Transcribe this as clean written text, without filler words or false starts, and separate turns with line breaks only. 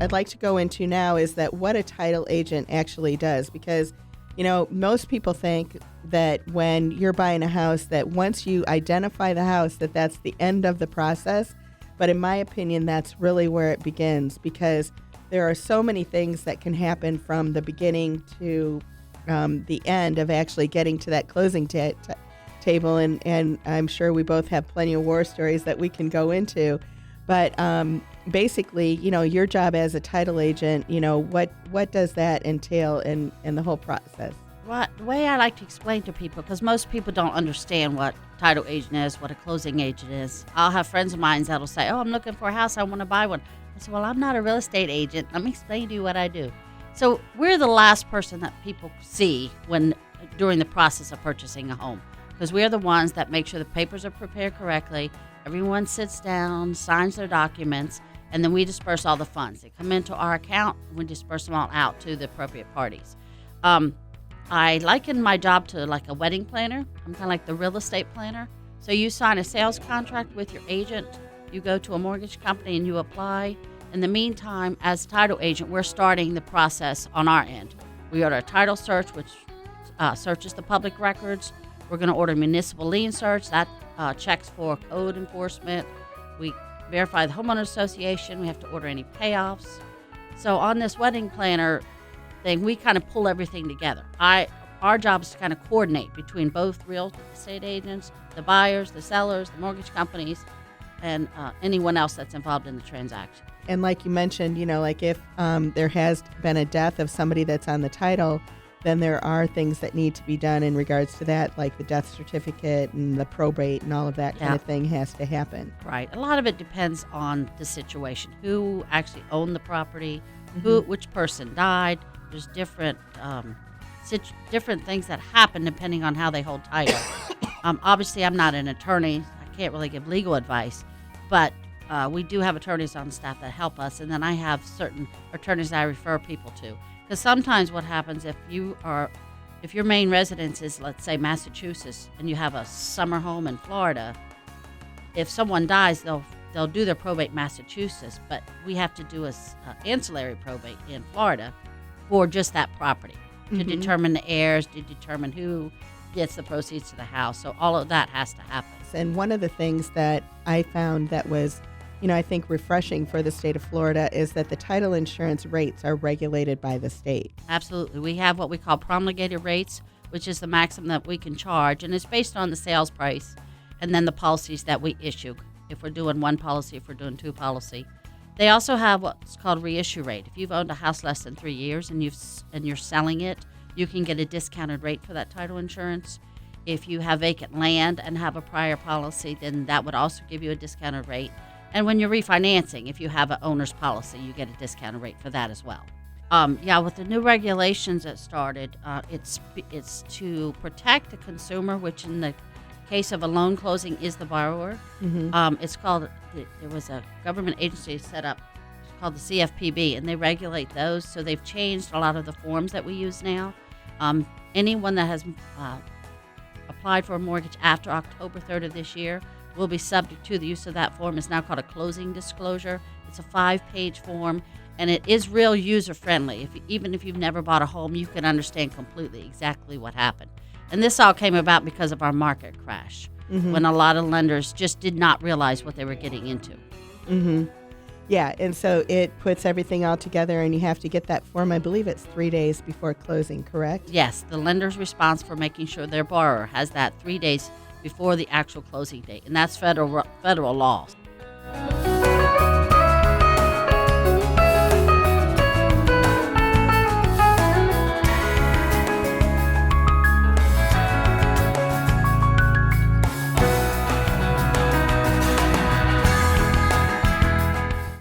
I'd like to go into now is that what a title agent actually does, because most people think that when you're buying a house, that once you identify the house, that's the end of the process. But in my opinion, that's really where it begins, because there are so many things that can happen from the beginning to the end of actually getting to that closing table. And I'm sure we both have plenty of war stories that we can go into. But basically, your job as a title agent, what does that entail in the whole process?
Well, the way I like to explain to people, because most people don't understand what title agent is, what a closing agent is. I'll have friends of mine that'll say, oh, I'm looking for a house, I want to buy one. I said, well, I'm not a real estate agent. Let me explain to you what I do. So we're the last person that people see during the process of purchasing a home, because we're the ones that make sure the papers are prepared correctly, everyone sits down, signs their documents, and then we disperse all the funds. They come into our account, and we disperse them all out to the appropriate parties. I liken my job to like a wedding planner. I'm kind of like the real estate planner. So you sign a sales contract with your agent, you go to a mortgage company and you apply. In the meantime, as a title agent, we're starting the process on our end. We order a title search, which searches the public records. We're going to order a municipal lien search. That checks for code enforcement. We verify the homeowner association. We have to order any payoffs. So on this wedding planner thing, we kind of pull everything together. Our job is to kind of coordinate between both real estate agents, the buyers, the sellers, the mortgage companies, and anyone else that's involved in the transaction.
And like you mentioned, like if there has been a death of somebody that's on the title, then there are things that need to be done in regards to that, like the death certificate and the probate and all of that kind of thing has to happen.
Right. A lot of it depends on the situation, who actually owned the property, which person died. There's different things that happen depending on how they hold title. Obviously, I'm not an attorney. I can't really give legal advice, but we do have attorneys on staff that help us, and then I have certain attorneys that I refer people to. Because sometimes what happens if your main residence is, let's say, Massachusetts, and you have a summer home in Florida, if someone dies, they'll do their probate in Massachusetts, but we have to do a ancillary probate in Florida for just that property to determine the heirs, to determine who gets the proceeds to the house. So all of that has to happen.
And one of the things that I found that was, I think refreshing for the state of Florida is that the title insurance rates are regulated by the state.
Absolutely. We have what we call promulgated rates, which is the maximum that we can charge, and it's based on the sales price and then the policies that we issue. If we're doing one policy, if we're doing two policy. They also have what's called reissue rate. If you've owned a house less than 3 years and you're selling it, you can get a discounted rate for that title insurance. If you have vacant land and have a prior policy, then that would also give you a discounted rate. And when you're refinancing, if you have an owner's policy, you get a discounted rate for that as well. With the new regulations that started, it's to protect the consumer, which in the case of a loan closing is the borrower. It's called, there was a government agency set up called the CFPB, and they regulate those. So they've changed a lot of the forms that we use now. Anyone that has applied for a mortgage after October 3rd of this year will be subject to the use of that form. It's now called a closing disclosure. It's a 5-page form, and it is real user-friendly. Even if you've never bought a home, you can understand completely exactly what happened. And this all came about because of our market crash, when a lot of lenders just did not realize what they were getting into.
Yeah, and so it puts everything all together, and you have to get that form. I believe it's 3 days before closing, correct?
Yes, the lender's responsible for making sure their borrower has that 3 days before the actual closing date, and that's federal law.